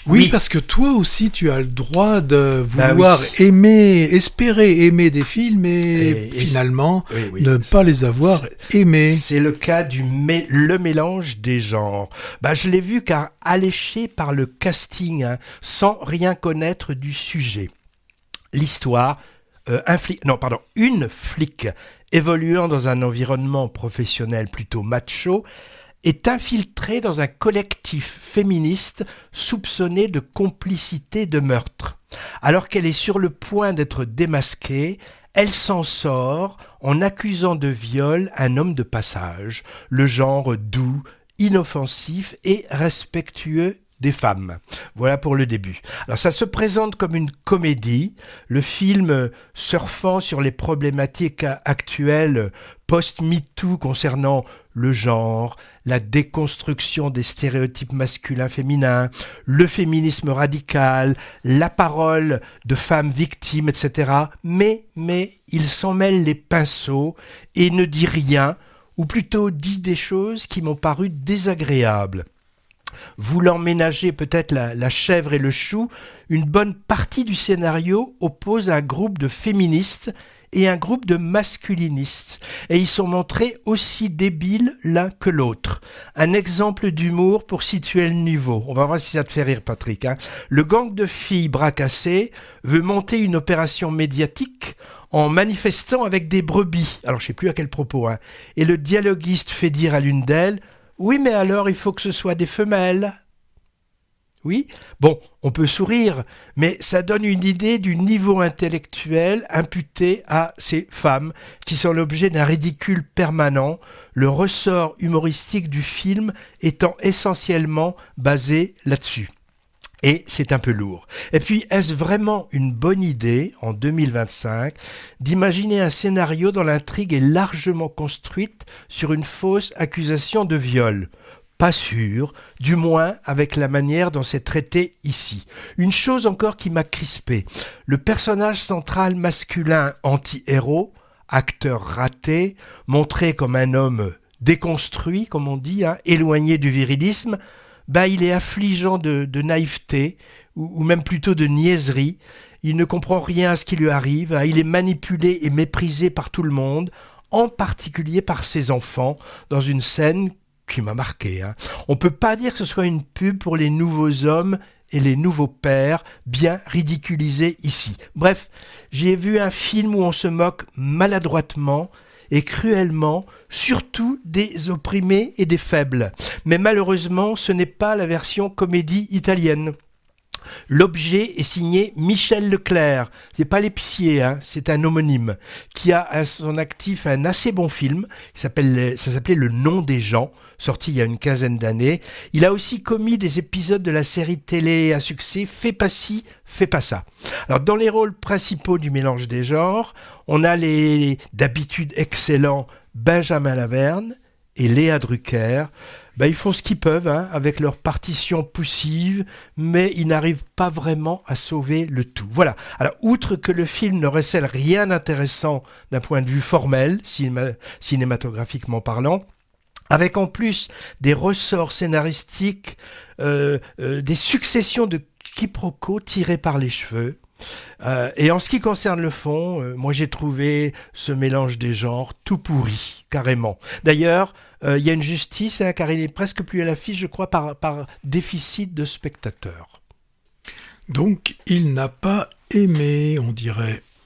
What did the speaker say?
Oui, Oui. parce que toi aussi, tu as le droit de Bah vouloir oui. aimer, espérer aimer des films et Et finalement oui, oui. ne pas les avoir aimés. C'est le cas le mélange des genres. Bah, je l'ai vu car alléché par le casting, hein, sans rien connaître du sujet. L'histoire, une flic évoluant dans un environnement professionnel plutôt macho est infiltrée dans un collectif féministe soupçonné de complicité de meurtre. Alors qu'elle est sur le point d'être démasquée, elle s'en sort en accusant de viol un homme de passage, le genre doux, inoffensif et respectueux des femmes. Voilà pour le début. Alors ça se présente comme une comédie, le film surfant sur les problématiques actuelles post-MeToo concernant le genre, la déconstruction des stéréotypes masculins-féminins, le féminisme radical, la parole de femmes victimes, etc. Mais il s'en mêle les pinceaux et ne dit rien, ou plutôt dit des choses qui m'ont paru désagréables. Voulant ménager peut-être la chèvre et le chou, une bonne partie du scénario oppose un groupe de féministes et un groupe de masculinistes, et ils sont montrés aussi débiles l'un que l'autre. Un exemple d'humour pour situer le niveau. On va voir si ça te fait rire, Patrick. Hein. Le gang de filles bras cassés veut monter une opération médiatique en manifestant avec des brebis. Alors je sais plus à quel propos. Hein. Et le dialoguiste fait dire à l'une d'elles « Oui, mais alors il faut que ce soit des femelles ». Oui, bon, on peut sourire, mais ça donne une idée du niveau intellectuel imputé à ces femmes qui sont l'objet d'un ridicule permanent, le ressort humoristique du film étant essentiellement basé là-dessus. Et c'est un peu lourd. Et puis, est-ce vraiment une bonne idée, en 2025, d'imaginer un scénario dont l'intrigue est largement construite sur une fausse accusation de viol ? Pas sûr, du moins avec la manière dont c'est traité ici. Une chose encore qui m'a crispé, le personnage central masculin anti-héros, acteur raté, montré comme un homme déconstruit, comme on dit, hein, éloigné du virilisme, il est affligeant de naïveté, ou même plutôt de niaiserie. Il ne comprend rien à ce qui lui arrive, hein, il est manipulé et méprisé par tout le monde, en particulier par ses enfants, dans une scène qui m'a marqué. Hein. On ne peut pas dire que ce soit une pub pour les nouveaux hommes et les nouveaux pères, bien ridiculisés ici. Bref, j'ai vu un film où on se moque maladroitement et cruellement, surtout des opprimés et des faibles. Mais malheureusement, ce n'est pas la version comédie italienne. L'objet est signé Michel Leclerc, c'est pas l'épicier, hein, c'est un homonyme, qui a à son actif un assez bon film, ça s'appelait Le nom des gens, sorti il y a une quinzaine d'années. Il a aussi commis des épisodes de la série télé à succès Fais pas ci, fais pas ça. Alors dans les rôles principaux du mélange des genres, on a les d'habitude excellents Benjamin Laverne et Léa Drucker. Ils font ce qu'ils peuvent hein, avec leur partition poussive, mais ils n'arrivent pas vraiment à sauver le tout. Voilà. Alors, outre que le film ne recèle rien d'intéressant d'un point de vue formel, cinématographiquement parlant, avec en plus des ressorts scénaristiques, des successions de quiproquos tirés par les cheveux. Et en ce qui concerne le fond, moi j'ai trouvé ce mélange des genres tout pourri, carrément. D'ailleurs, il y a une justice, hein, car il est presque plus à l'affiche, je crois, par déficit de spectateurs. Donc, il n'a pas aimé, on dirait.